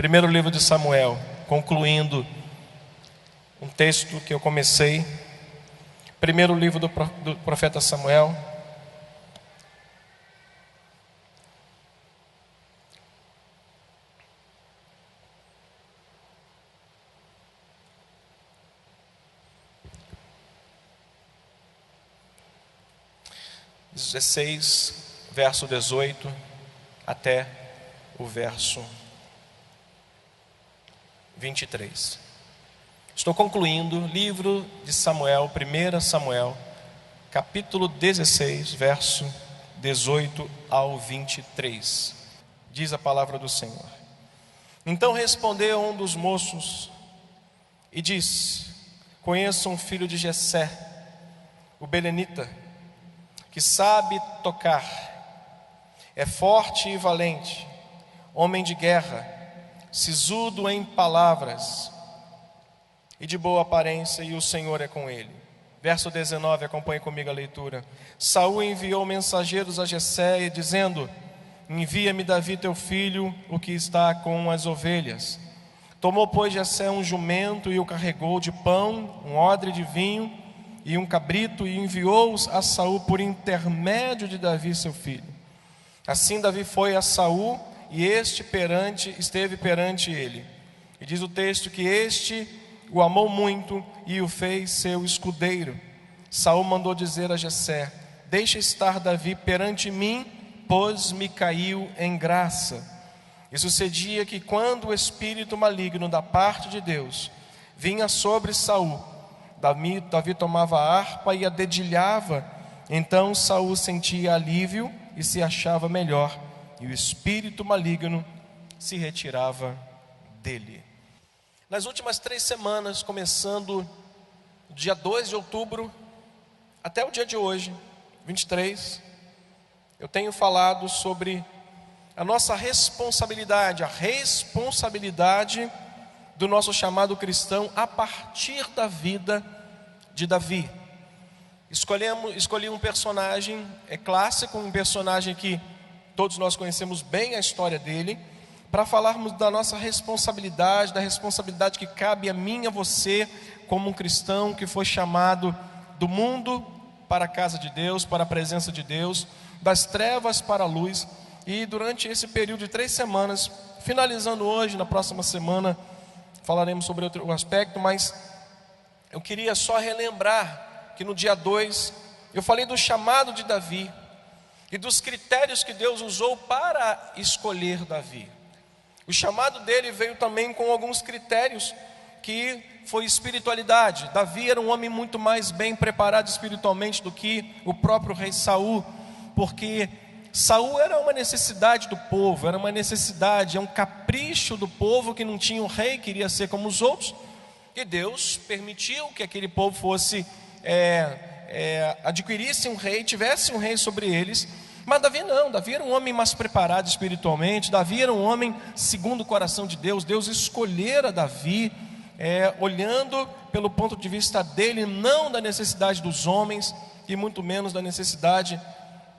Primeiro livro de Samuel, concluindo um texto que eu comecei. Primeiro livro do profeta Samuel. Verso 18 até o verso 23. Estou concluindo livro de Samuel, 1 Samuel, capítulo 16, verso 18 ao 23. Diz a palavra do Senhor. Então respondeu um dos moços e disse: conheço um filho de Jessé, o belenita, que sabe tocar, é forte e valente, homem de guerra, sisudo em palavras e de boa aparência, e o Senhor é com ele. Verso 19, acompanhe comigo a leitura. Saul enviou mensageiros a Jessé, dizendo: envia-me Davi teu filho, o que está com as ovelhas. Tomou, pois, Jessé um jumento e o carregou de pão, um odre de vinho e um cabrito, e enviou-os a Saul por intermédio de Davi seu filho. Assim Davi foi a Saul, e esteve perante ele. E diz o texto que este o amou muito e o fez seu escudeiro. Saul mandou dizer a Jessé: deixa estar Davi perante mim, pois me caiu em graça. E sucedia que quando o espírito maligno da parte de Deus vinha sobre Saul, Davi tomava a harpa e a dedilhava. Então Saul sentia alívio e se achava melhor, e o espírito maligno se retirava dele. Nas últimas 3 semanas, começando dia 2 de outubro até o dia de hoje, 23, eu tenho falado sobre a nossa responsabilidade, a responsabilidade do nosso chamado cristão a partir da vida de Davi. Escolhi um personagem clássico, um personagem que todos nós conhecemos bem a história dele, para falarmos da nossa responsabilidade, da responsabilidade que cabe a mim e a você, como um cristão que foi chamado do mundo para a casa de Deus, para a presença de Deus, das trevas para a luz. E durante esse período de 3 semanas, finalizando hoje, na próxima semana falaremos sobre outro aspecto, mas eu queria só relembrar que no dia 2 eu falei do chamado de Davi e dos critérios que Deus usou para escolher Davi. O chamado dele veio também com alguns critérios, que foi espiritualidade. Davi era um homem muito mais bem preparado espiritualmente do que o próprio rei Saul, porque Saul era uma necessidade do povo, era uma necessidade, um capricho do povo que não tinha um rei, queria ser como os outros, e Deus permitiu que aquele povo fosse, adquirisse um rei, tivesse um rei sobre eles. Mas Davi não, Davi era um homem mais preparado espiritualmente, Davi era um homem segundo o coração de Deus. Deus escolhera Davi, olhando pelo ponto de vista dele, não da necessidade dos homens, e muito menos da necessidade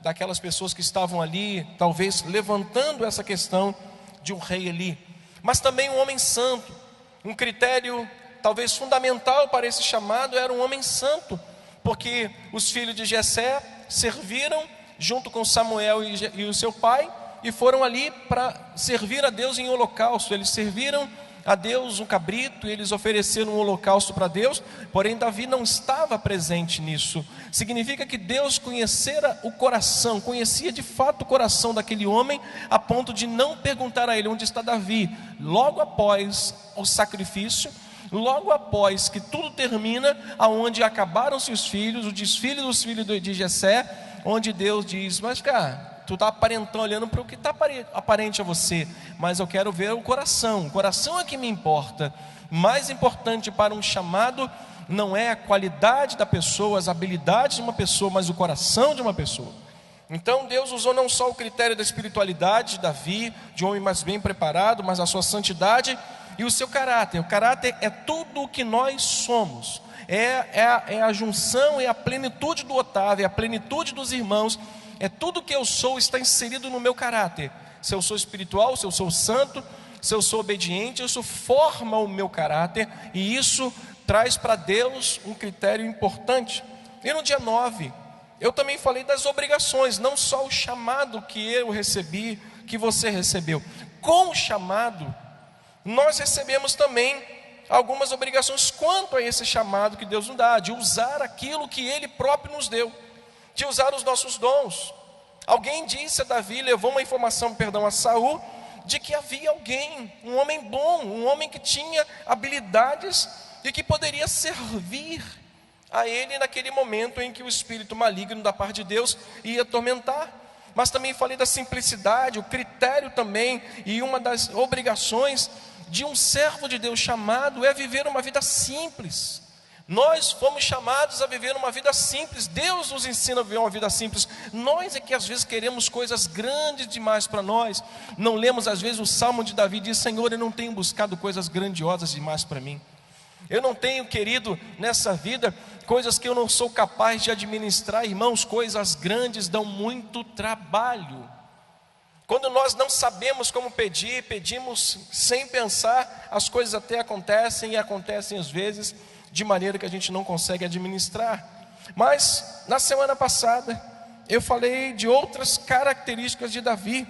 daquelas pessoas que estavam ali, talvez levantando essa questão de um rei ali. Mas também um homem santo. Um critério talvez fundamental para esse chamado era um homem santo, porque os filhos de Jessé serviram junto com Samuel e o seu pai, e foram ali para servir a Deus em holocausto. Eles serviram a Deus um cabrito, e eles ofereceram um holocausto para Deus, porém Davi não estava presente nisso. Significa que Deus conhecera o coração, conhecia de fato o coração daquele homem, a ponto de não perguntar a ele: onde está Davi? Logo após o sacrifício, logo após que tudo termina, aonde acabaram-se os filhos, o desfile dos filhos de Jessé, onde Deus diz: mas cara, tu está aparentando, olhando para o que está aparente a você, mas eu quero ver o coração é que me importa. Mais importante para um chamado não é a qualidade da pessoa, as habilidades de uma pessoa, mas o coração de uma pessoa. Então Deus usou não só o critério da espiritualidade de Davi, de um homem mais bem preparado, mas a sua santidade e o seu caráter. O caráter é tudo o que nós somos, é a junção, é a plenitude do Otávio, é a plenitude dos irmãos. É tudo que eu sou está inserido no meu caráter. Se eu sou espiritual, se eu sou santo, se eu sou obediente, isso forma o meu caráter, e isso traz para Deus um critério importante. E no dia 9, eu também falei das obrigações, não só o chamado que eu recebi, que você recebeu. Com o chamado, nós recebemos também algumas obrigações quanto a esse chamado que Deus nos dá, de usar aquilo que Ele próprio nos deu, de usar os nossos dons. Alguém disse a Davi, levou uma informação, a Saul, de que havia alguém, um homem bom, um homem que tinha habilidades e que poderia servir a ele naquele momento em que o espírito maligno da parte de Deus ia atormentar. Mas também falei da simplicidade, o critério também, e uma das obrigações de um servo de Deus chamado é viver uma vida simples. Nós fomos chamados a viver uma vida simples. Deus nos ensina a viver uma vida simples. Nós é que às vezes queremos coisas grandes demais para nós. Não lemos às vezes o Salmo de Davi, diz: Senhor, eu não tenho buscado coisas grandiosas demais para mim. Eu não tenho querido nessa vida coisas que eu não sou capaz de administrar. Irmãos, coisas grandes dão muito trabalho. Quando nós não sabemos como pedir, pedimos sem pensar, as coisas até acontecem, e acontecem às vezes de maneira que a gente não consegue administrar. Mas na semana passada eu falei de outras características de Davi,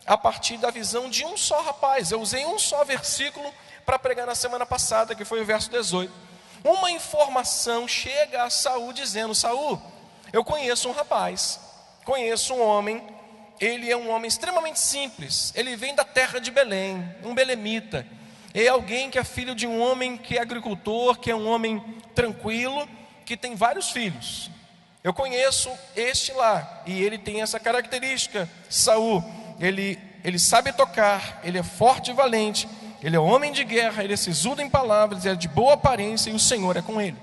a partir da visão de um só rapaz. Eu usei um só versículo para pregar na semana passada, que foi o verso 18. Uma informação chega a Saul dizendo: Saul, eu conheço um rapaz, conheço um homem, ele é um homem extremamente simples, ele vem da terra de Belém, um belemita, é alguém que é filho de um homem que é agricultor, que é um homem tranquilo, que tem vários filhos. Eu conheço este lá, e ele tem essa característica. Saul, ele sabe tocar, ele é forte e valente, ele é homem de guerra, ele é sisudo em palavras, ele é de boa aparência, e o Senhor é com ele.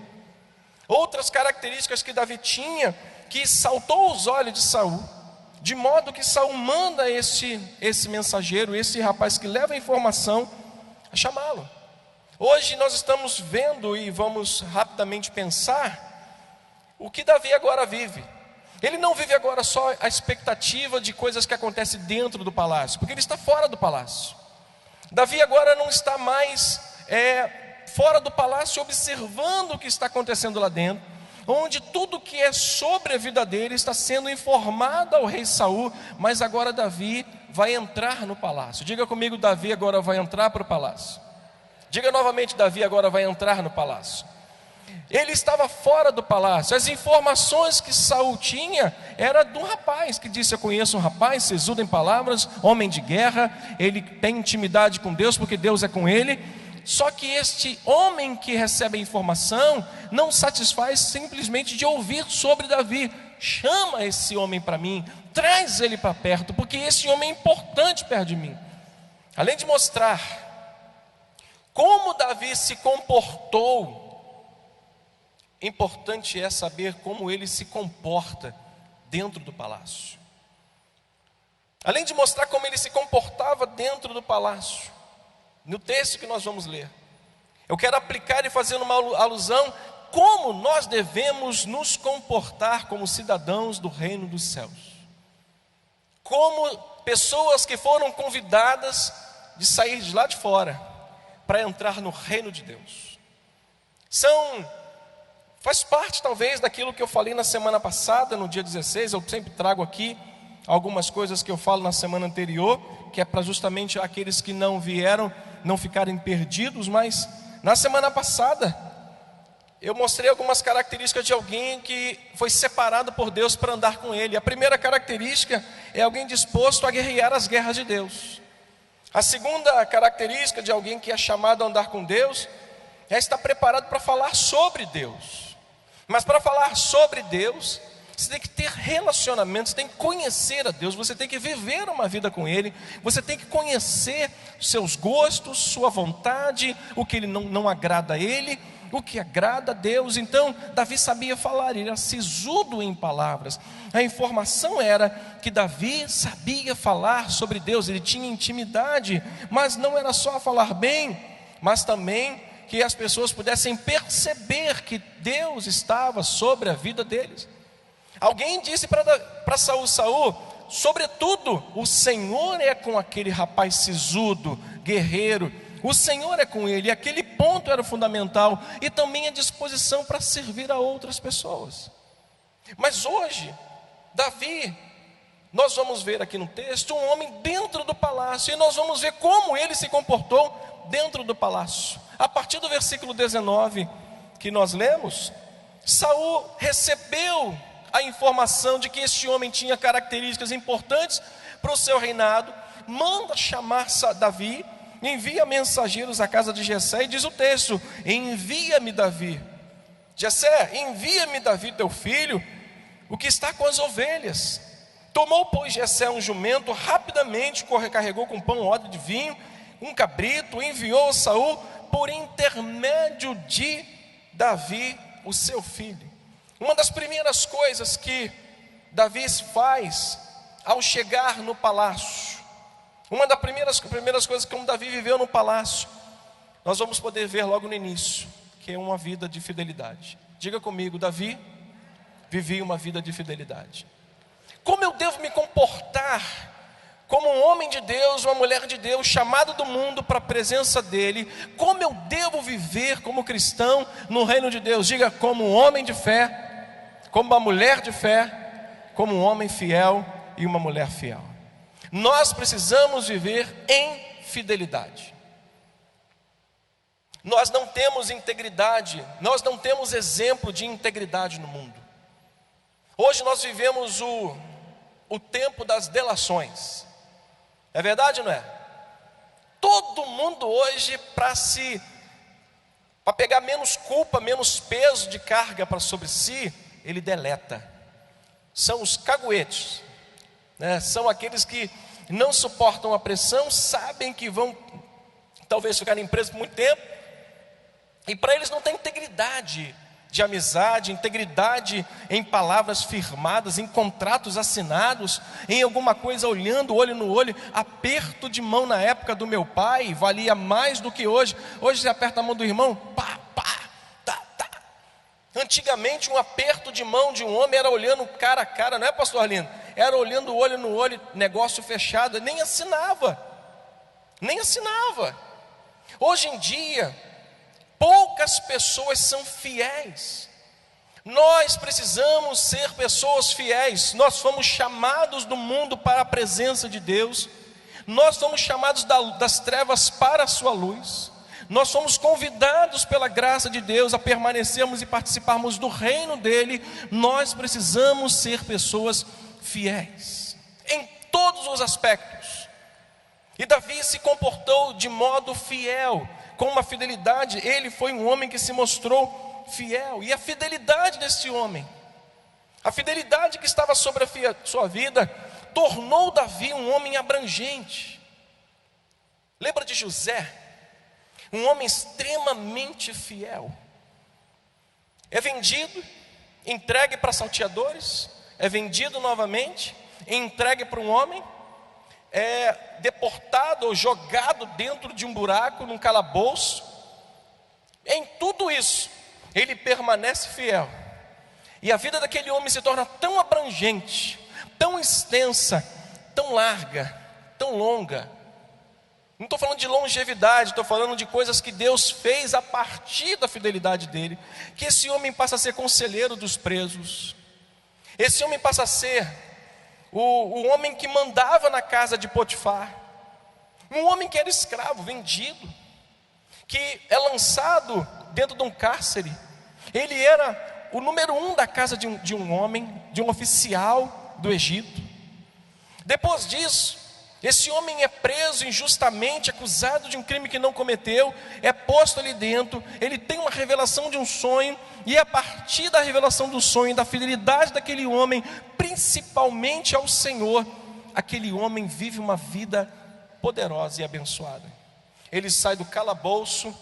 Outras características que Davi tinha, que saltou aos olhos de Saul, de modo que Saul manda esse mensageiro, esse rapaz que leva a informação, a chamá-lo. Hoje nós estamos vendo, e vamos rapidamente pensar, o que Davi agora vive. Ele não vive agora só a expectativa de coisas que acontecem dentro do palácio, porque ele está fora do palácio. Davi agora não está mais fora do palácio observando o que está acontecendo lá dentro, onde tudo que é sobre a vida dele está sendo informado ao rei Saul, mas agora Davi vai entrar no palácio. Diga comigo: Davi agora vai entrar para o palácio. Diga novamente: Davi agora vai entrar no palácio. Ele estava fora do palácio. As informações que Saul tinha era de um rapaz que disse: eu conheço um rapaz, sisudo em palavras, homem de guerra, ele tem intimidade com Deus porque Deus é com ele. Só que este homem que recebe a informação não satisfaz simplesmente de ouvir sobre Davi. Chama esse homem para mim, traz ele para perto, porque esse homem é importante perto de mim. Além de mostrar como Davi se comportou, importante é saber como ele se comporta dentro do palácio. Além de mostrar como ele se comportava dentro do palácio, no texto que nós vamos ler, eu quero aplicar e fazer uma alusão como nós devemos nos comportar como cidadãos do reino dos céus, como pessoas que foram convidadas de sair de lá de fora para entrar no reino de Deus. Faz parte talvez daquilo que eu falei na semana passada, no dia 16, eu sempre trago aqui algumas coisas que eu falo na semana anterior, que é para justamente aqueles que não vieram não ficarem perdidos. Mas na semana passada eu mostrei algumas características de alguém que foi separado por Deus para andar com Ele. A primeira característica é alguém disposto a guerrear as guerras de Deus. A segunda característica de alguém que é chamado a andar com Deus é estar preparado para falar sobre Deus. Mas para falar sobre Deus, você tem que ter relacionamento, você tem que conhecer a Deus, você tem que viver uma vida com Ele, você tem que conhecer seus gostos, sua vontade, o que não agrada a Ele, o que agrada a Deus. Então Davi sabia falar, ele era sisudo em palavras. A informação era que Davi sabia falar sobre Deus, ele tinha intimidade, mas não era só falar bem, mas também que as pessoas pudessem perceber que Deus estava sobre a vida deles. Alguém disse para Saul: Saul, sobretudo o Senhor é com aquele rapaz sisudo, guerreiro. O Senhor é com ele, e aquele ponto era fundamental, e também a disposição para servir a outras pessoas. Mas hoje, Davi, nós vamos ver aqui no texto, um homem dentro do palácio, e nós vamos ver como ele se comportou dentro do palácio. A partir do versículo 19, que nós lemos, Saul recebeu a informação de que este homem tinha características importantes para o seu reinado, manda chamar Davi, envia mensageiros à casa de Jessé, e diz o texto: envia-me Davi. Jessé, envia-me Davi teu filho, o que está com as ovelhas. Tomou, pois, Jessé um jumento, rapidamente carregou com pão, odre de vinho, um cabrito, enviou a Saul por intermédio de Davi, o seu filho. Uma das primeiras coisas que Davi faz ao chegar no palácio, uma das primeiras coisas que Davi viveu no palácio, nós vamos poder ver logo no início, que é uma vida de fidelidade. Diga comigo: Davi vivia uma vida de fidelidade. Como eu devo me comportar como um homem de Deus, uma mulher de Deus, chamado do mundo para a presença dele? Como eu devo viver como cristão no reino de Deus? Diga: como um homem de fé, como uma mulher de fé, como um homem fiel e uma mulher fiel. Nós precisamos viver em fidelidade. Nós não temos integridade, nós não temos exemplo de integridade no mundo. Hoje nós vivemos o tempo das delações. É verdade ou não é? Todo mundo hoje, para pegar menos culpa, menos peso de carga para sobre si, ele deleta. São os caguetes, né? São aqueles que não suportam a pressão, sabem que vão talvez ficar em preso por muito tempo, e para eles não tem integridade de amizade, integridade em palavras firmadas, em contratos assinados, em alguma coisa olhando olho no olho. Aperto de mão na época do meu pai valia mais do que hoje. Hoje você aperta a mão do irmão, pá, pá, tá, tá. Antigamente um aperto de mão de um homem era olhando cara a cara, não é, pastor Arlindo? Era olhando olho no olho, negócio fechado, nem assinava. Hoje em dia, poucas pessoas são fiéis. Nós precisamos ser pessoas fiéis. Nós fomos chamados do mundo para a presença de Deus. Nós fomos chamados das trevas para a sua luz. Nós somos convidados pela graça de Deus a permanecermos e participarmos do reino dele. Nós precisamos ser pessoas fiéis em todos os aspectos. E Davi se comportou de modo fiel, com uma fidelidade. Ele foi um homem que se mostrou fiel. E a fidelidade desse homem, a fidelidade que estava sobre a sua vida, tornou Davi um homem abrangente. Lembra de José? Um homem extremamente fiel. É vendido, entregue para salteadores, é vendido novamente, entregue para um homem, é deportado ou jogado dentro de um buraco, num calabouço. Em tudo isso, ele permanece fiel. E a vida daquele homem se torna tão abrangente, tão extensa, tão larga, tão longa. Não estou falando de longevidade, estou falando de coisas que Deus fez a partir da fidelidade dele. Que esse homem passa a ser conselheiro dos presos. Esse homem passa a ser o homem que mandava na casa de Potifar. Um homem que era escravo, vendido, que é lançado dentro de um cárcere. Ele era o número 1 da casa de um homem, de um oficial do Egito. Depois disso, esse homem é preso injustamente, acusado de um crime que não cometeu, é posto ali dentro. Ele tem uma revelação de um sonho, e a partir da revelação do sonho, da fidelidade daquele homem, principalmente ao Senhor, aquele homem vive uma vida poderosa e abençoada. Ele sai do calabouço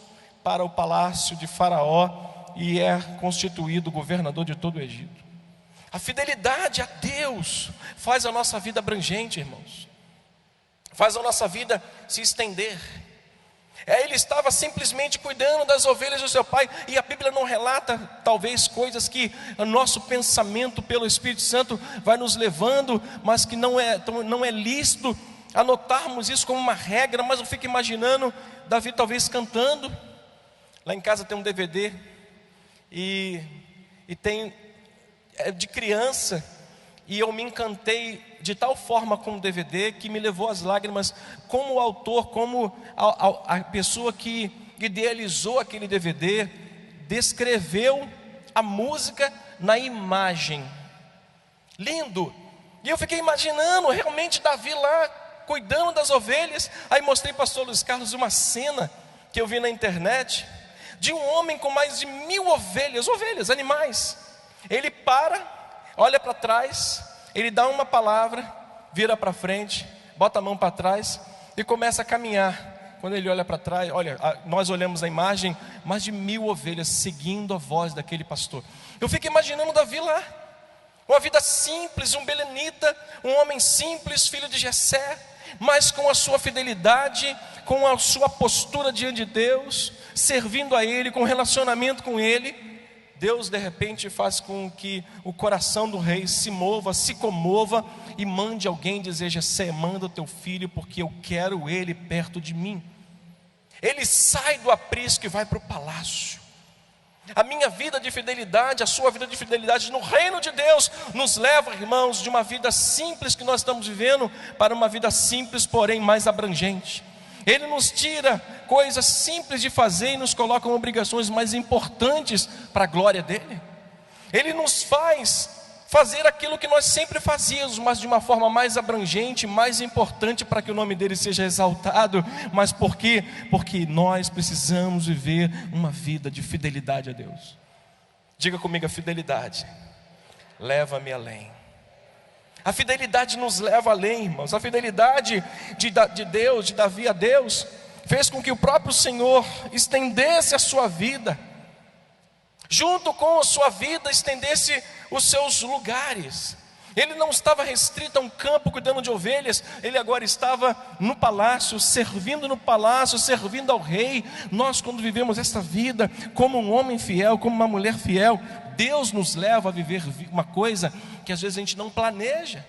para o palácio de Faraó e é constituído governador de todo o Egito. A fidelidade a Deus faz a nossa vida abrangente, irmãos. Faz a nossa vida se estender. Ele estava simplesmente cuidando das ovelhas do seu pai. E a Bíblia não relata talvez coisas que o nosso pensamento pelo Espírito Santo vai nos levando, mas que não é lícito anotarmos isso como uma regra, mas eu fico imaginando Davi talvez cantando. Lá em casa tem um DVD e tem de criança, e eu me encantei de tal forma com o DVD que me levou às lágrimas, como o autor, como a pessoa que idealizou aquele DVD descreveu a música na imagem. Lindo! E eu fiquei imaginando realmente Davi lá cuidando das ovelhas. Aí mostrei para o pastor Luiz Carlos uma cena que eu vi na internet de um homem com mais de 1000 ovelhas, animais. Ele para, olha para trás, ele dá uma palavra, vira para frente, bota a mão para trás e começa a caminhar. Quando ele olha para trás, olha, nós olhamos a imagem, mais de 1000 ovelhas seguindo a voz daquele pastor. Eu fico imaginando Davi lá, uma vida simples, um belenita, um homem simples, filho de Jessé, mas com a sua fidelidade, com a sua postura diante de Deus, servindo a Ele, com relacionamento com Ele. Deus de repente faz com que o coração do rei se mova, se comova e mande alguém dizer: Jessé, manda o teu filho, porque eu quero ele perto de mim. Ele sai do aprisco e vai para o palácio. A minha vida de fidelidade, a sua vida de fidelidade no reino de Deus nos leva, irmãos, de uma vida simples que nós estamos vivendo para uma vida simples, porém mais abrangente. Ele nos tira coisas simples de fazer e nos coloca em obrigações mais importantes para a glória dele. Ele nos faz fazer aquilo que nós sempre fazíamos, mas de uma forma mais abrangente, mais importante, para que o nome dele seja exaltado. Mas por quê? Porque nós precisamos viver uma vida de fidelidade a Deus. Diga comigo: a fidelidade leva-me além. A fidelidade nos leva além, irmãos. A fidelidade de Deus, de Davi a Deus, fez com que o próprio Senhor estendesse a sua vida, junto com a sua vida estendesse os seus lugares. Ele não estava restrito a um campo cuidando de ovelhas, ele agora estava no palácio, servindo ao rei. Nós, quando vivemos esta vida como um homem fiel, como uma mulher fiel, Deus nos leva a viver uma coisa que às vezes a gente não planeja.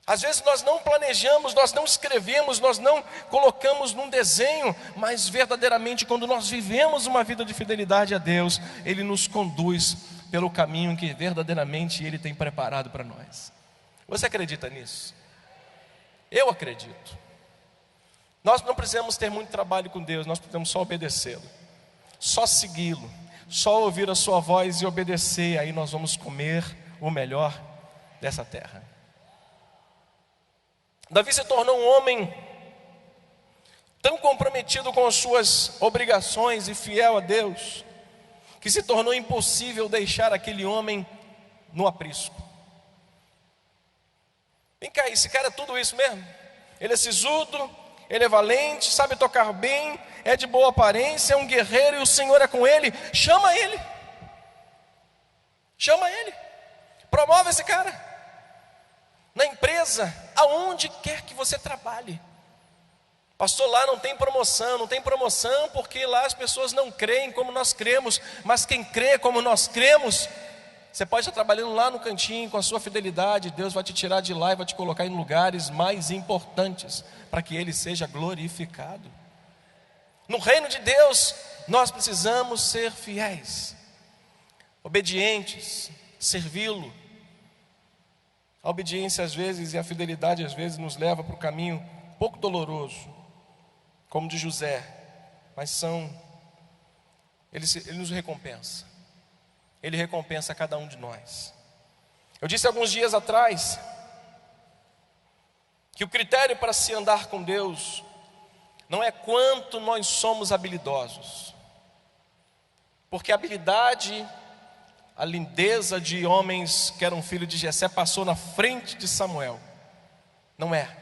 Às vezes nós não planejamos, nós não escrevemos, nós não colocamos num desenho, mas verdadeiramente quando nós vivemos uma vida de fidelidade a Deus, Ele nos conduz pelo caminho que verdadeiramente Ele tem preparado para nós. Você acredita nisso? Eu acredito. Nós não precisamos ter muito trabalho com Deus, nós precisamos só obedecê-lo, só segui-lo, só ouvir a sua voz e obedecer. Aí nós vamos comer o melhor dessa terra. Davi se tornou um homem tão comprometido com as suas obrigações e fiel a Deus, que se tornou impossível deixar aquele homem no aprisco. Vem cá, esse cara é tudo isso mesmo? Ele é sisudo, ele é valente, sabe tocar bem, é de boa aparência, é um guerreiro e o Senhor é com ele. Chama ele, promove esse cara. Na empresa, aonde quer que você trabalhe. Pastor, lá não tem promoção porque lá as pessoas não creem como nós cremos. Mas quem crê como nós cremos, você pode estar trabalhando lá no cantinho com a sua fidelidade, Deus vai te tirar de lá e vai te colocar em lugares mais importantes, para que Ele seja glorificado. No reino de Deus, nós precisamos ser fiéis, obedientes, servi-lo. A obediência às vezes e a fidelidade às vezes nos leva para o caminho pouco doloroso, como de José, mas ele nos recompensa. Ele recompensa a cada um de nós. Eu disse alguns dias atrás que o critério para se andar com Deus não é quanto nós somos habilidosos, porque a habilidade, a lindeza de homens que eram filhos de Jessé passou na frente de Samuel. Não é.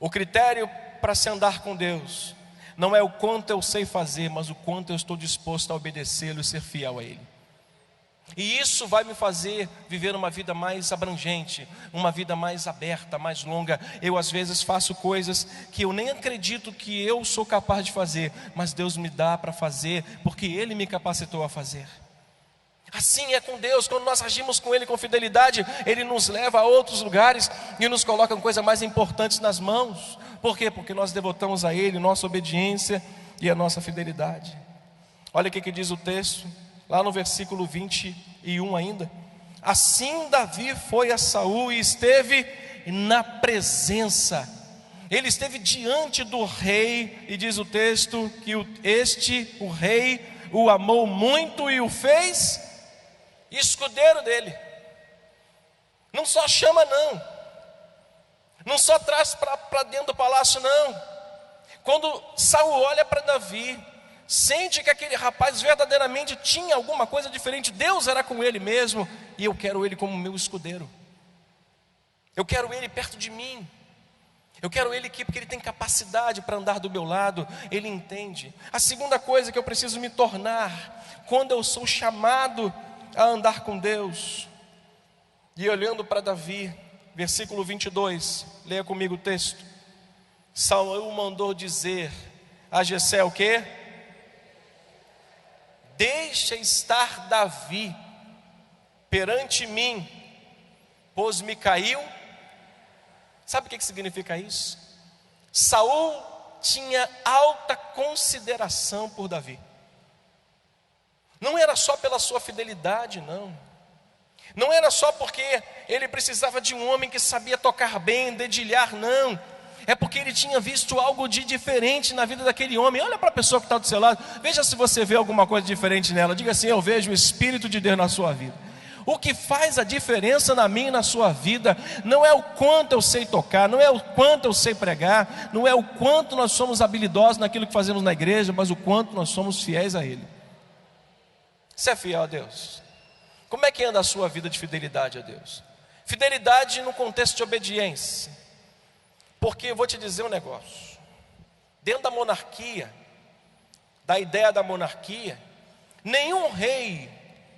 O critério para se andar com Deus não é o quanto eu sei fazer, mas o quanto eu estou disposto a obedecê-lo e ser fiel a Ele. E isso vai me fazer viver uma vida mais abrangente, uma vida mais aberta, mais longa. Eu às vezes faço coisas que eu nem acredito que eu sou capaz de fazer, mas Deus me dá para fazer, porque Ele me capacitou a fazer. Assim é com Deus, quando nós agimos com Ele com fidelidade, Ele nos leva a outros lugares e nos coloca coisas mais importantes nas mãos. Por quê? Porque nós devotamos a Ele nossa obediência e a nossa fidelidade. Olha o que diz o texto, lá no versículo 21 ainda. Assim Davi foi a Saul e esteve na presença. Ele esteve diante do rei, e diz o texto que o rei, o amou muito e o fez escudeiro dele. Não só chama não, não só traz para dentro do palácio não. Quando Saul olha para Davi, sente que aquele rapaz verdadeiramente tinha alguma coisa diferente. Deus era com ele mesmo, e eu quero ele como meu escudeiro. Eu quero ele perto de mim. Eu quero ele aqui porque ele tem capacidade para andar do meu lado. Ele entende. A segunda coisa que eu preciso me tornar, quando eu sou chamado a andar com Deus, e olhando para Davi, versículo 22, leia comigo o texto. Saul mandou dizer a Jessé o quê? Deixa estar Davi perante mim, pois me caiu. Sabe o que significa isso? Saul tinha alta consideração por Davi. Não era só pela sua fidelidade, não. Não era só porque ele precisava de um homem que sabia tocar bem, dedilhar, não. É porque ele tinha visto algo de diferente na vida daquele homem. Olha para a pessoa que está do seu lado, veja se você vê alguma coisa diferente nela. Diga assim: eu vejo o Espírito de Deus na sua vida. O que faz a diferença na minha e na sua vida não é o quanto eu sei tocar, não é o quanto eu sei pregar, não é o quanto nós somos habilidosos naquilo que fazemos na igreja, mas o quanto nós somos fiéis a Ele. Você é fiel a Deus? Como é que anda a sua vida de fidelidade a Deus? Fidelidade no contexto de obediência. Porque eu vou te dizer um negócio. Dentro da monarquia, da ideia da monarquia, nenhum rei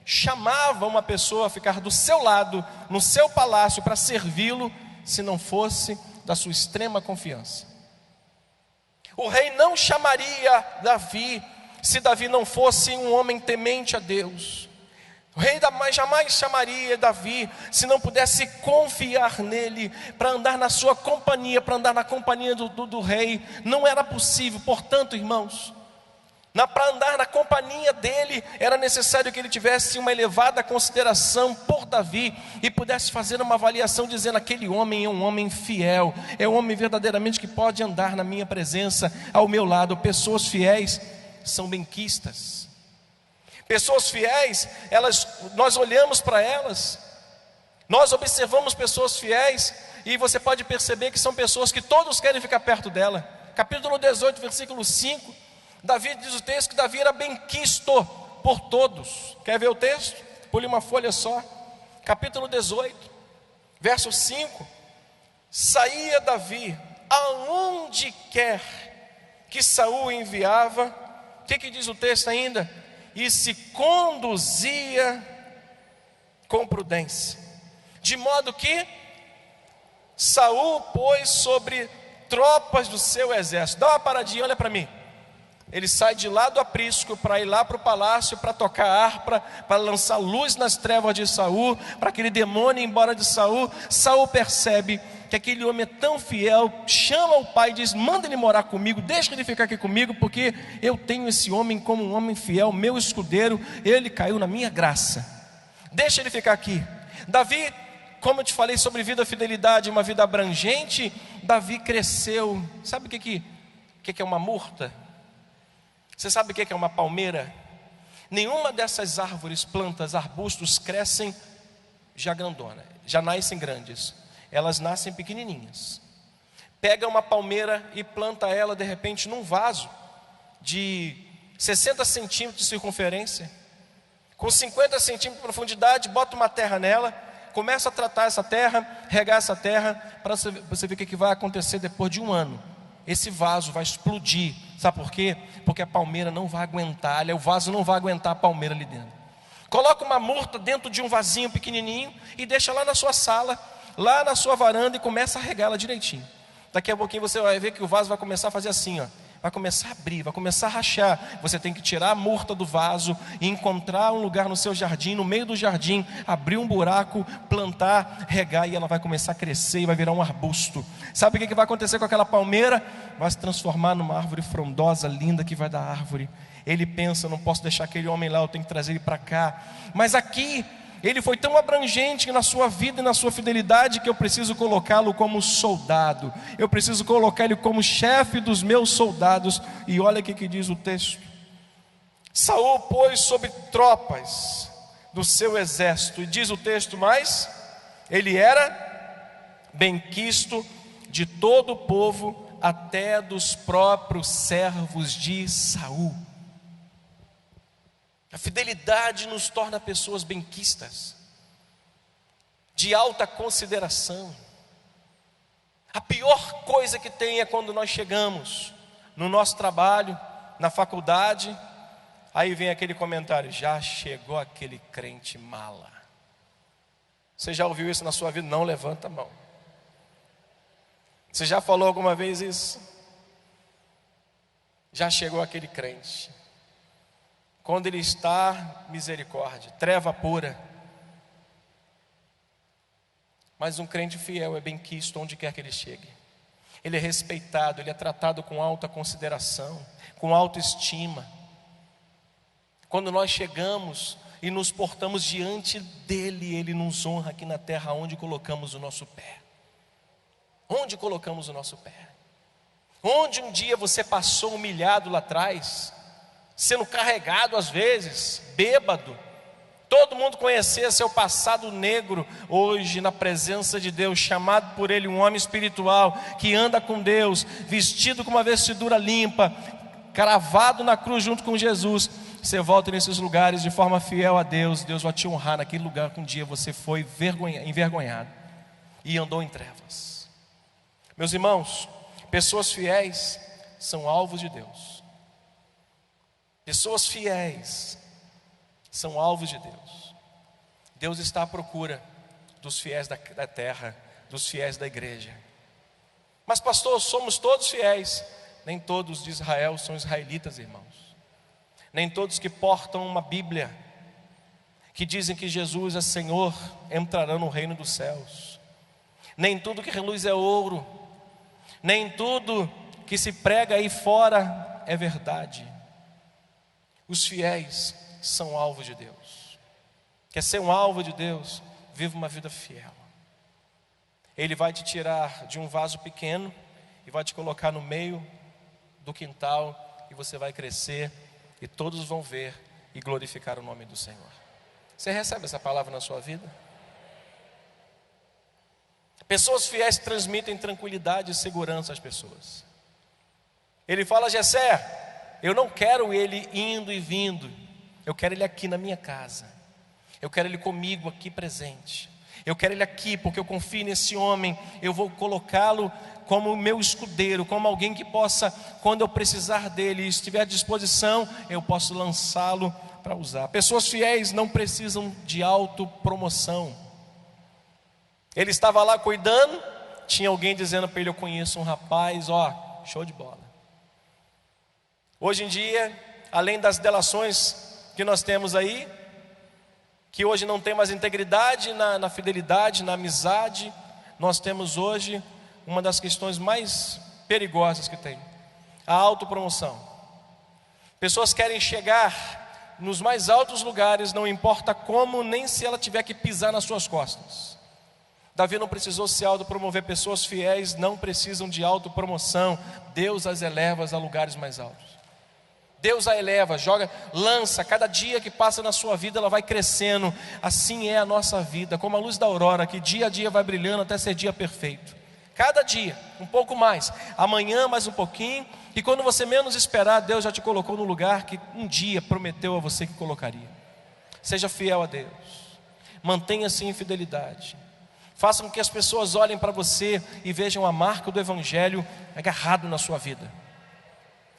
chamava uma pessoa a ficar do seu lado, no seu palácio, para servi-lo, se não fosse da sua extrema confiança. O rei não chamaria Davi, se Davi não fosse um homem temente a Deus. O rei jamais chamaria Davi, se não pudesse confiar nele, para andar na sua companhia, para andar na companhia do rei. Não era possível. Portanto, irmãos, para andar na companhia dele, era necessário que ele tivesse uma elevada consideração por Davi, e pudesse fazer uma avaliação dizendo: aquele homem é um homem fiel, é um homem verdadeiramente que pode andar na minha presença, ao meu lado. Pessoas fiéis são benquistas. Pessoas fiéis, nós olhamos para elas, nós observamos pessoas fiéis, e você pode perceber que são pessoas que todos querem ficar perto dela. Capítulo 18, versículo 5, Davi diz o texto que Davi era benquisto por todos. Quer ver o texto? Pule uma folha só. Capítulo 18, verso 5. Saía Davi aonde quer que Saul enviava. O que diz o texto ainda? E se conduzia com prudência, de modo que Saul pôs sobre tropas do seu exército. Dá uma paradinha, olha para mim. Ele sai de lá do aprisco para ir lá para o palácio, para tocar harpa, para lançar luz nas trevas de Saul, para aquele demônio ir embora de Saul. Saul percebe que aquele homem é tão fiel, chama o pai e diz: manda ele morar comigo, deixa ele ficar aqui comigo, porque eu tenho esse homem como um homem fiel, meu escudeiro, ele caiu na minha graça, deixa ele ficar aqui. Davi, como eu te falei sobre vida, fidelidade, uma vida abrangente, Davi cresceu. Sabe o que é uma murta? Você sabe o que é uma palmeira? Nenhuma dessas árvores, plantas, arbustos crescem já grandona, já nascem grandes. Elas nascem pequenininhas. Pega uma palmeira e planta ela de repente num vaso de 60 centímetros de circunferência, com 50 centímetros de profundidade, bota uma terra nela, começa a tratar essa terra, regar essa terra, para você ver o que vai acontecer depois de um ano. Esse vaso vai explodir. Sabe por quê? Porque a palmeira não vai aguentar, o vaso não vai aguentar a palmeira ali dentro. Coloca uma murta dentro de um vasinho pequenininho e deixa lá na sua sala, lá na sua varanda, e começa a regá-la direitinho. Daqui a pouquinho você vai ver que o vaso vai começar a fazer assim, ó. vai começar a abrir, vai começar a rachar. Você tem que tirar a murta do vaso e encontrar um lugar no seu jardim, no meio do jardim, abrir um buraco, plantar, regar, e ela vai começar a crescer e vai virar um arbusto. Sabe o que vai acontecer com aquela palmeira? Vai se transformar numa árvore frondosa, linda, que vai dar árvore. Ele pensa: não posso deixar aquele homem lá, eu tenho que trazer ele para cá. Mas aqui, ele foi tão abrangente na sua vida e na sua fidelidade, que eu preciso colocá-lo como soldado. Eu preciso colocar ele como chefe dos meus soldados. E olha o que diz o texto: Saul pôs sobre tropas do seu exército. E diz o texto mais: ele era benquisto de todo o povo, até dos próprios servos de Saul. A fidelidade nos torna pessoas benquistas, de alta consideração. A pior coisa que tem é quando nós chegamos no nosso trabalho, na faculdade, aí vem aquele comentário: já chegou aquele crente mala. Você já ouviu isso na sua vida? Não levanta a mão. Você já falou alguma vez isso? Já chegou aquele crente. Quando ele está, misericórdia, treva pura. Mas um crente fiel é benquisto onde quer que ele chegue. Ele é respeitado, ele é tratado com alta consideração, com autoestima. Quando nós chegamos e nos portamos diante dele, ele nos honra aqui na terra, onde colocamos o nosso pé. Onde colocamos o nosso pé? Onde um dia você passou humilhado lá atrás, sendo carregado às vezes, bêbado, todo mundo conhecia seu passado negro. Hoje, na presença de Deus, chamado por Ele, um homem espiritual, que anda com Deus, vestido com uma vestidura limpa, cravado na cruz junto com Jesus, você volta nesses lugares de forma fiel a Deus. Deus vai te honrar naquele lugar que um dia você foi envergonhado e andou em trevas. Meus irmãos, pessoas fiéis são alvos de Deus. Pessoas fiéis são alvos de Deus. Deus está à procura dos fiéis da terra, dos fiéis da igreja. Mas pastor, somos todos fiéis. Nem todos de Israel são israelitas, irmãos. Nem todos que portam uma Bíblia, que dizem que Jesus é Senhor, entrarão no reino dos céus. Nem tudo que reluz é ouro. Nem tudo que se prega aí fora é verdade. Os fiéis são alvo de Deus. Quer ser um alvo de Deus? Viva uma vida fiel. Ele vai te tirar de um vaso pequeno e vai te colocar no meio do quintal, e você vai crescer e todos vão ver e glorificar o nome do Senhor. Você recebe essa palavra na sua vida? Pessoas fiéis transmitem tranquilidade e segurança às pessoas. Ele fala: Jessé, eu não quero ele indo e vindo, eu quero ele aqui na minha casa. Eu quero ele comigo aqui presente. Eu quero ele aqui porque eu confio nesse homem. Eu vou colocá-lo como meu escudeiro, como alguém que possa, quando eu precisar dele e estiver à disposição, eu posso lançá-lo para usar. Pessoas fiéis não precisam de autopromoção. Ele estava lá cuidando, tinha alguém dizendo para ele: eu conheço um rapaz, show de bola. Hoje em dia, além das delações que nós temos aí, que hoje não tem mais integridade na fidelidade, na amizade, nós temos hoje uma das questões mais perigosas que tem: a autopromoção. Pessoas querem chegar nos mais altos lugares, não importa como, nem se ela tiver que pisar nas suas costas. Davi não precisou se autopromover. Pessoas fiéis não precisam de autopromoção. Deus as eleva a lugares mais altos. Deus a eleva, lança. Cada dia que passa na sua vida, ela vai crescendo. Assim é a nossa vida, como a luz da aurora, que dia a dia vai brilhando até ser dia perfeito. Cada dia, um pouco mais. Amanhã mais um pouquinho. E quando você menos esperar, Deus já te colocou no lugar que um dia prometeu a você que colocaria. Seja fiel a Deus. Mantenha-se em fidelidade. Faça com que as pessoas olhem para você e vejam a marca do Evangelho agarrado na sua vida.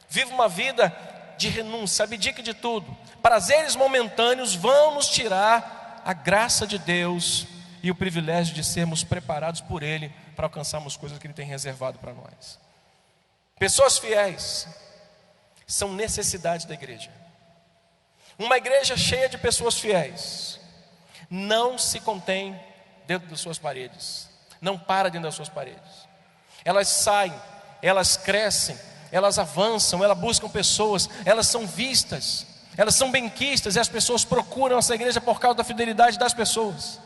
Viva uma vida de renúncia, abdique de tudo. Prazeres momentâneos vão nos tirar a graça de Deus e o privilégio de sermos preparados por Ele para alcançarmos coisas que Ele tem reservado para nós. Pessoas fiéis são necessidades da igreja. Uma igreja cheia de pessoas fiéis não se contém dentro das suas paredes, não para dentro das suas paredes. Elas saem, elas crescem, elas avançam, elas buscam pessoas, elas são vistas, elas são benquistas, e as pessoas procuram essa igreja por causa da fidelidade das pessoas.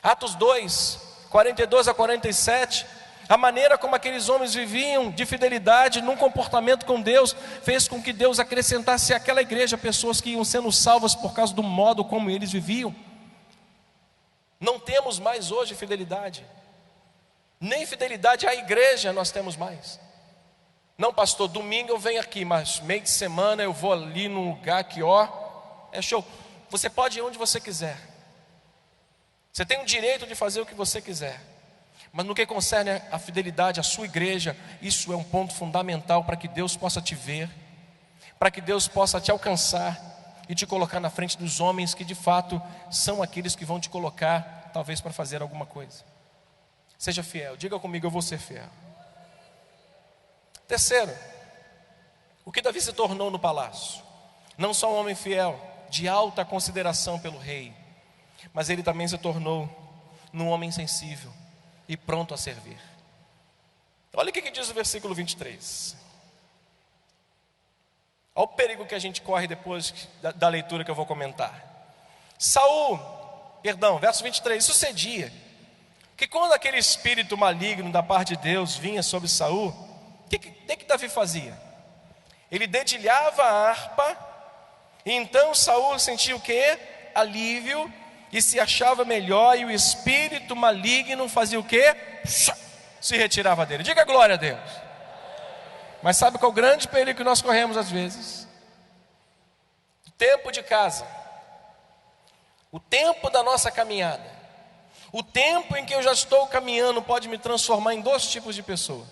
Atos 2, 42 a 47, a maneira como aqueles homens viviam de fidelidade num comportamento com Deus, fez com que Deus acrescentasse àquela igreja pessoas que iam sendo salvas por causa do modo como eles viviam. Não temos mais hoje fidelidade, nem fidelidade à igreja nós temos mais. Não, pastor, domingo eu venho aqui, mas meio de semana eu vou ali num lugar que, é show. Você pode ir onde você quiser, você tem o direito de fazer o que você quiser, mas no que concerne a fidelidade à sua igreja, isso é um ponto fundamental para que Deus possa te ver, para que Deus possa te alcançar e te colocar na frente dos homens que de fato são aqueles que vão te colocar, talvez para fazer alguma coisa. Seja fiel, diga comigo, eu vou ser fiel. Terceiro, o que Davi se tornou no palácio? Não só um homem fiel, de alta consideração pelo rei, mas ele também se tornou um homem sensível e pronto a servir. Olha o que diz o versículo 23. Olha o perigo que a gente corre depois da leitura que eu vou comentar. Verso 23, sucedia que quando aquele espírito maligno da parte de Deus vinha sobre Saul, o que Davi fazia? Ele dedilhava a harpa, e então Saul sentia o quê? Alívio, e se achava melhor, e o espírito maligno fazia o quê? Se retirava dele. Diga glória a Deus. Mas sabe qual é o grande perigo que nós corremos às vezes? O tempo de casa, o tempo da nossa caminhada, o tempo em que eu já estou caminhando pode me transformar em dois tipos de pessoa: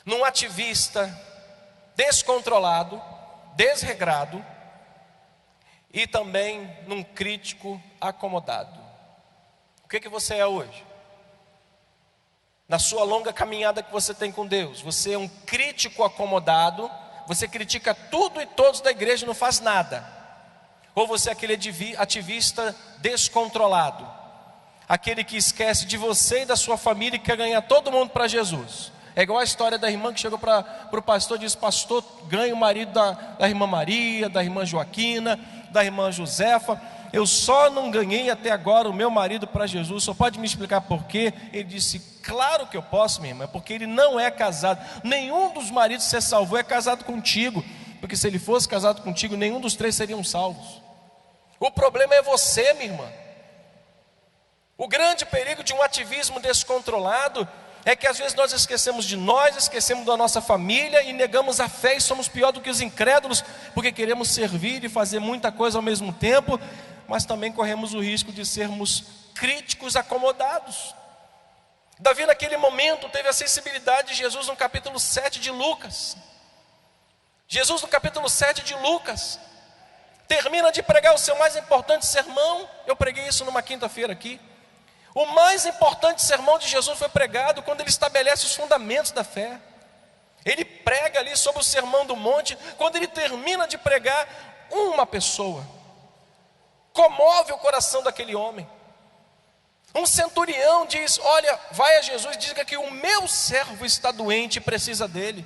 num ativista descontrolado, desregrado, e também num crítico acomodado. O que você é hoje? Na sua longa caminhada que você tem com Deus, você é um crítico acomodado, você critica tudo e todos da igreja e não faz nada. Ou você é aquele ativista descontrolado, aquele que esquece de você e da sua família e quer ganhar todo mundo para Jesus. É igual a história da irmã que chegou para o pastor e disse: pastor, ganha o marido da irmã Maria, da irmã Joaquina, da irmã Josefa. Eu só não ganhei até agora o meu marido para Jesus. Só pode me explicar por quê? Ele disse: claro que eu posso, minha irmã, porque ele não é casado. Nenhum dos maridos que você salvou é casado contigo, porque se ele fosse casado contigo, nenhum dos três seriam salvos. O problema é você, minha irmã. O grande perigo de um ativismo descontrolado é que às vezes nós esquecemos de nós, esquecemos da nossa família e negamos a fé, e somos pior do que os incrédulos, porque queremos servir e fazer muita coisa ao mesmo tempo, mas também corremos o risco de sermos críticos acomodados. Davi naquele momento teve a sensibilidade de Jesus no capítulo 7 de Lucas. Jesus no capítulo 7 de Lucas termina de pregar o seu mais importante sermão. Eu preguei isso numa quinta-feira aqui. O mais importante sermão de Jesus foi pregado quando ele estabelece os fundamentos da fé. Ele prega ali sobre o sermão do monte. Quando ele termina de pregar, uma pessoa comove o coração daquele homem. Um centurião diz: olha, vai a Jesus e diga que o meu servo está doente e precisa dele.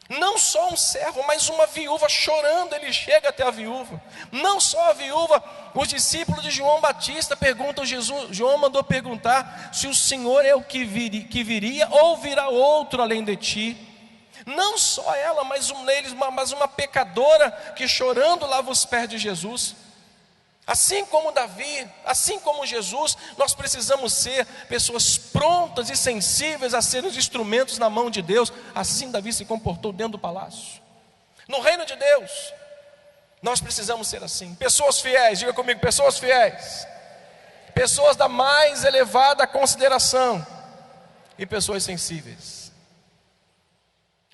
Não só um servo, mas uma viúva chorando, ele chega até a viúva. Não só a viúva, os discípulos de João Batista perguntam a Jesus. João mandou perguntar se o Senhor é o que viria ou virá outro além de ti. Não só ela, mas uma pecadora que chorando lava os pés de Jesus. Assim como Davi, assim como Jesus, nós precisamos ser pessoas prontas e sensíveis a serem os instrumentos na mão de Deus. Assim Davi se comportou dentro do palácio. No reino de Deus, nós precisamos ser assim. Pessoas fiéis, diga comigo, pessoas fiéis. Pessoas da mais elevada consideração. E pessoas sensíveis.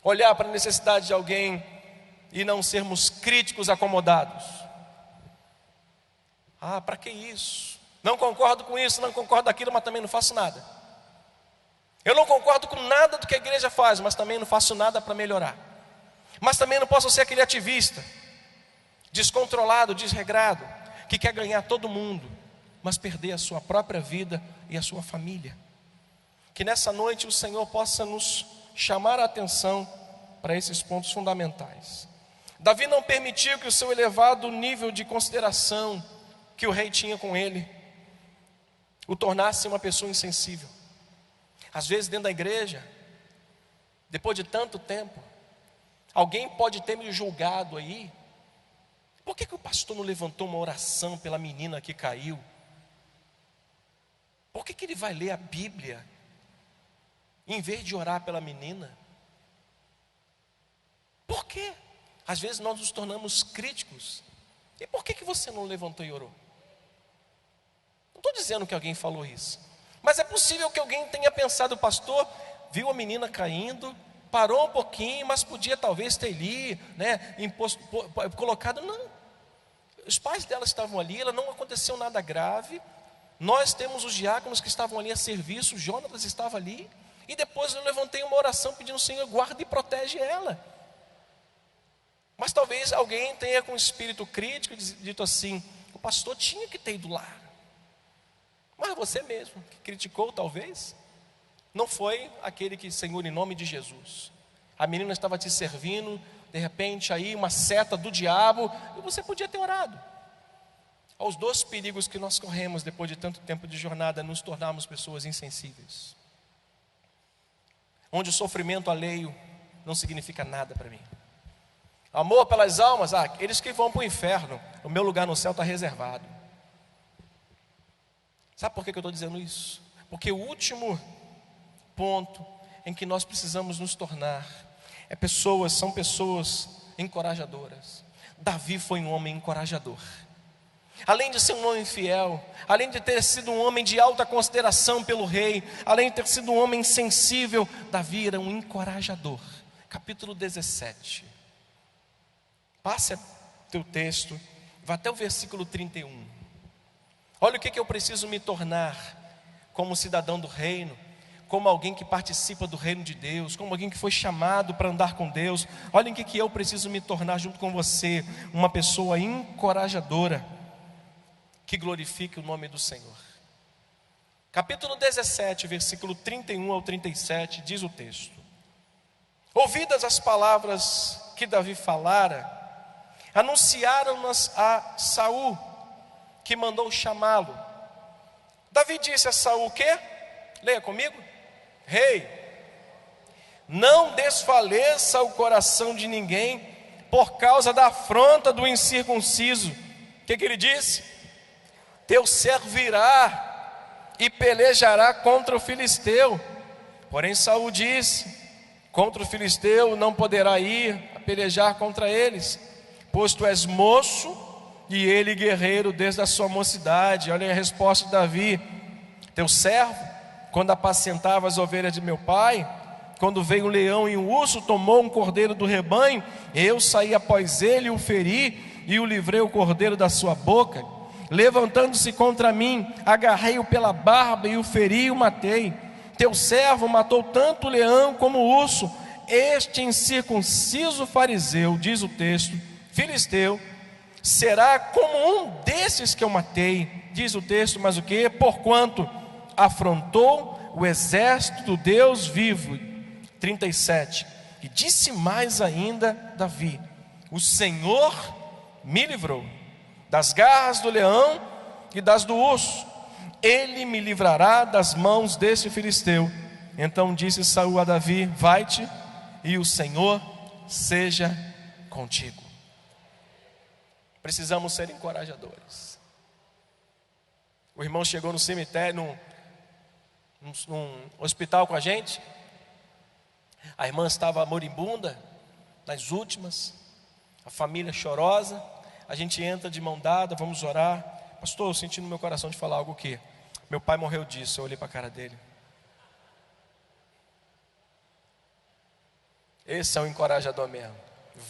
Olhar para a necessidade de alguém e não sermos críticos acomodados. Ah, para que isso? Não concordo com isso, não concordo com aquilo, mas também não faço nada. Eu não concordo com nada do que a igreja faz, mas também não faço nada para melhorar. Mas também não posso ser aquele ativista, descontrolado, desregrado, que quer ganhar todo mundo, mas perder a sua própria vida e a sua família. Que nessa noite o Senhor possa nos chamar a atenção para esses pontos fundamentais. Davi não permitiu que o seu elevado nível de consideração que o rei tinha com ele o tornasse uma pessoa insensível. Às vezes dentro da igreja, depois de tanto tempo, alguém pode ter me julgado aí. Por que o pastor não levantou uma oração pela menina que caiu? Por que ele vai ler a Bíblia em vez de orar pela menina? Por quê? Às vezes nós nos tornamos críticos. E por que você não levantou e orou? Não estou dizendo que alguém falou isso, mas é possível que alguém tenha pensado: o pastor viu a menina caindo, parou um pouquinho, mas podia talvez ter ali, colocado. Não, os pais dela estavam ali, ela não aconteceu nada grave. Nós temos os diáconos que estavam ali a serviço, Jonatas estava ali, e depois eu levantei uma oração pedindo: Senhor, guarda e protege ela. Mas talvez alguém tenha com espírito crítico dito assim: o pastor tinha que ter ido lá. Mas você mesmo que criticou, talvez não foi aquele que: Senhor, em nome de Jesus. A menina estava te servindo, de repente aí uma seta do diabo, e você podia ter orado. Aos dois perigos que nós corremos depois de tanto tempo de jornada, nos tornarmos pessoas insensíveis, onde o sofrimento alheio não significa nada para mim. Amor pelas almas, eles que vão para o inferno, o meu lugar no céu está reservado. Sabe por que eu estou dizendo isso? Porque o último ponto em que nós precisamos nos tornar são pessoas encorajadoras. Davi foi um homem encorajador. Além de ser um homem fiel, além de ter sido um homem de alta consideração pelo rei, além de ter sido um homem sensível, Davi era um encorajador. Capítulo 17. Passe teu texto, vá até o versículo 31. Olha o que eu preciso me tornar como cidadão do reino, como alguém que participa do reino de Deus, como alguém que foi chamado para andar com Deus. Olha em que eu preciso me tornar junto com você: uma pessoa encorajadora, que glorifique o nome do Senhor. Capítulo 17, versículo 31 ao 37, diz o texto: ouvidas as palavras que Davi falara, anunciaram-nas a Saul, que mandou chamá-lo. Davi disse a Saul o quê? Leia comigo. Rei, não desfaleça o coração de ninguém por causa da afronta do incircunciso. O que ele disse? Teu servo virá e pelejará contra o filisteu. Porém Saul disse: contra o filisteu não poderá ir a pelejar contra eles, pois tu és moço e ele guerreiro desde a sua mocidade. Olha a resposta de Davi: teu servo, quando apacentava as ovelhas de meu pai, quando veio um leão e um urso, tomou um cordeiro do rebanho, eu saí após ele, o feri e o livrei o cordeiro da sua boca. Levantando-se contra mim, agarrei-o pela barba e o feri e o matei. Teu servo matou tanto o leão como o urso. Este incircunciso fariseu, diz o texto, filisteu, será como um desses que eu matei, diz o texto, mas o que? Porquanto afrontou o exército do Deus vivo. 37. E disse mais ainda Davi: o Senhor me livrou das garras do leão e das do urso, ele me livrará das mãos desse filisteu. Então disse Saul a Davi: vai-te e o Senhor seja contigo. Precisamos ser encorajadores. O irmão chegou no cemitério, num hospital com a gente. A irmã estava moribunda, nas últimas, a família chorosa. A gente entra de mão dada, vamos orar. Pastor, eu senti no meu coração de falar algo que meu pai morreu disso. Eu olhei para a cara dele. Esse é um encorajador mesmo.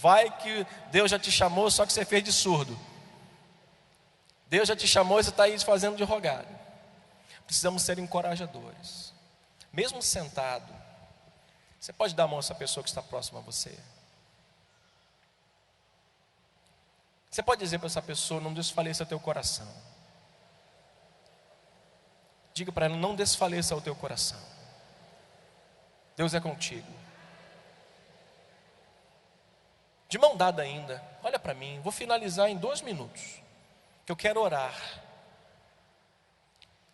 Vai que Deus já te chamou, só que você fez de surdo. Deus já te chamou e você está aí fazendo de rogado. Precisamos ser encorajadores. Mesmo sentado, você pode dar a mão a essa pessoa que está próxima a você. Você pode dizer para essa pessoa: não desfaleça teu coração. Diga para ela: não desfaleça o teu coração. Deus é contigo. De mão dada ainda, olha para mim. Vou finalizar em 2 minutos, que eu quero orar.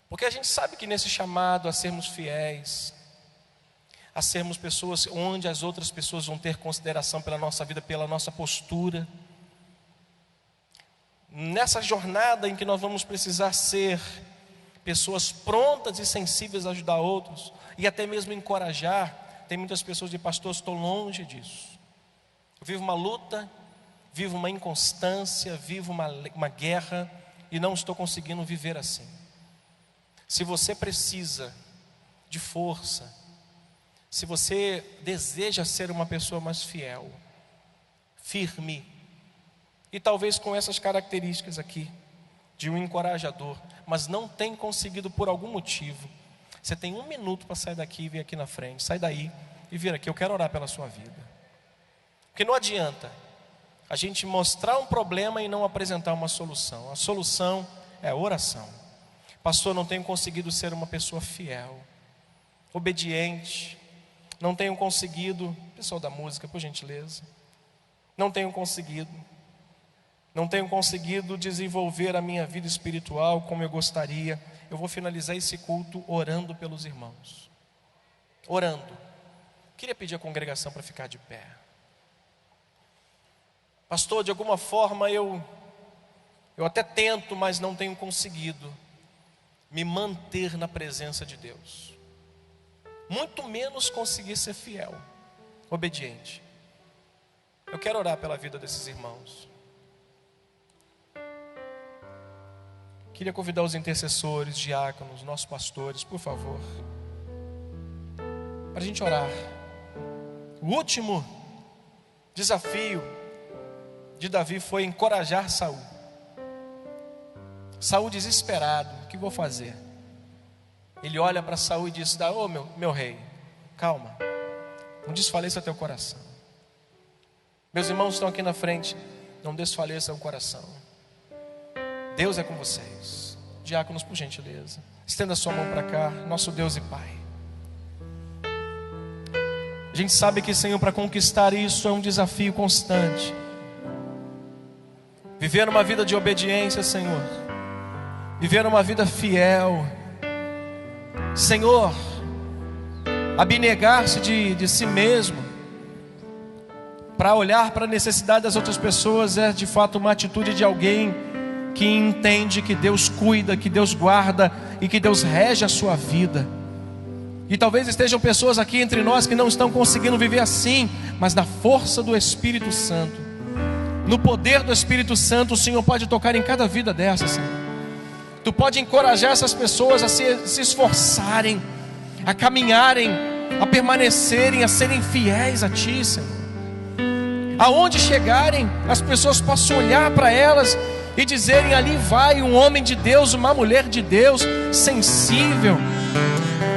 Porque a gente sabe que nesse chamado a sermos fiéis, a sermos pessoas onde as outras pessoas vão ter consideração pela nossa vida, pela nossa postura, nessa jornada em que nós vamos precisar ser pessoas prontas e sensíveis a ajudar outros, e até mesmo encorajar. Tem muitas pessoas de: pastor, estou longe disso. Eu vivo uma luta, vivo uma inconstância, vivo uma guerra, e não estou conseguindo viver assim. Se você precisa de força, se você deseja ser uma pessoa mais fiel, firme, e talvez com essas características aqui, de um encorajador, mas não tem conseguido por algum motivo, você tem 1 minuto para sair daqui e vir aqui na frente. Sai daí e vir aqui, eu quero orar pela sua vida. Porque não adianta a gente mostrar um problema e não apresentar uma solução. A solução é a oração. Pastor, não tenho conseguido ser uma pessoa fiel, obediente. Não tenho conseguido, pessoal da música, por gentileza. Não tenho conseguido desenvolver a minha vida espiritual como eu gostaria. Eu vou finalizar esse culto orando pelos irmãos. Orando. Queria pedir à congregação para ficar de pé. Pastor, de alguma forma eu até tento, mas não tenho conseguido me manter na presença de Deus. Muito menos conseguir ser fiel, obediente. Eu quero orar pela vida desses irmãos. Queria convidar os intercessores, diáconos, nossos pastores, por favor, para a gente orar. O último desafio de Davi foi encorajar Saul. Saul desesperado: o que vou fazer? Ele olha para Saul e diz: ô meu rei, calma, não desfaleça teu coração. Meus irmãos estão aqui na frente, não desfaleça o coração. Deus é com vocês. Diáconos, por gentileza, estenda sua mão para cá. Nosso Deus e Pai, a gente sabe que, Senhor, para conquistar isso é um desafio constante. Viver uma vida de obediência, Senhor, viver uma vida fiel, Senhor, abnegar-se de si mesmo para olhar para a necessidade das outras pessoas é de fato uma atitude de alguém que entende que Deus cuida, que Deus guarda e que Deus rege a sua vida. E talvez estejam pessoas aqui entre nós que não estão conseguindo viver assim, mas na força do Espírito Santo, no poder do Espírito Santo, o Senhor pode tocar em cada vida dessas, Senhor. Tu pode encorajar essas pessoas a se esforçarem, a caminharem, a permanecerem, a serem fiéis a Ti, Senhor. Aonde chegarem, as pessoas possam olhar para elas e dizerem: ali vai um homem de Deus, uma mulher de Deus, sensível.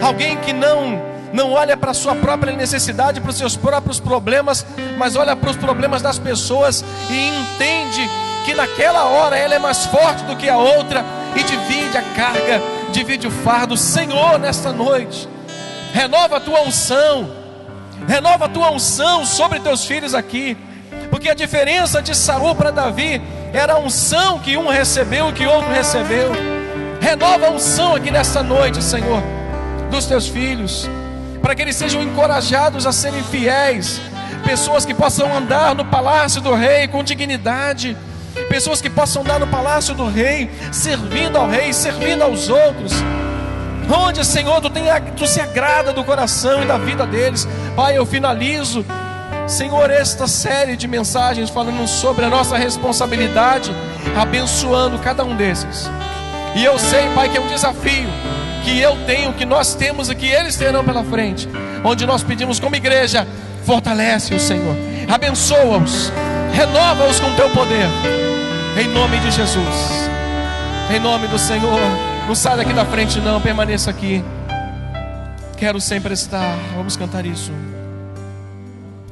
Alguém que não olha para a sua própria necessidade, para os seus próprios problemas, mas olha para os problemas das pessoas e entende que naquela hora ela é mais forte do que a outra e divide a carga, divide o fardo. Senhor, nesta noite, renova a tua unção sobre teus filhos aqui, porque a diferença de Saul para Davi era a unção que um recebeu e que outro recebeu. Renova a unção aqui nesta noite, Senhor, dos teus filhos, para que eles sejam encorajados a serem fiéis, pessoas que possam andar no palácio do rei com dignidade, pessoas que possam andar no palácio do rei, servindo ao rei, servindo aos outros, onde, Senhor, tu se agrada do coração e da vida deles. Pai, eu finalizo, Senhor, esta série de mensagens falando sobre a nossa responsabilidade, abençoando cada um desses. E eu sei, Pai, que é um desafio que eu tenho, que nós temos e que eles terão pela frente, onde nós pedimos como igreja: fortalece-os, Senhor, abençoa-os, renova-os com teu poder, em nome de Jesus, em nome do Senhor. Não sai daqui da frente não, permaneça aqui. Quero sempre estar. Vamos cantar isso.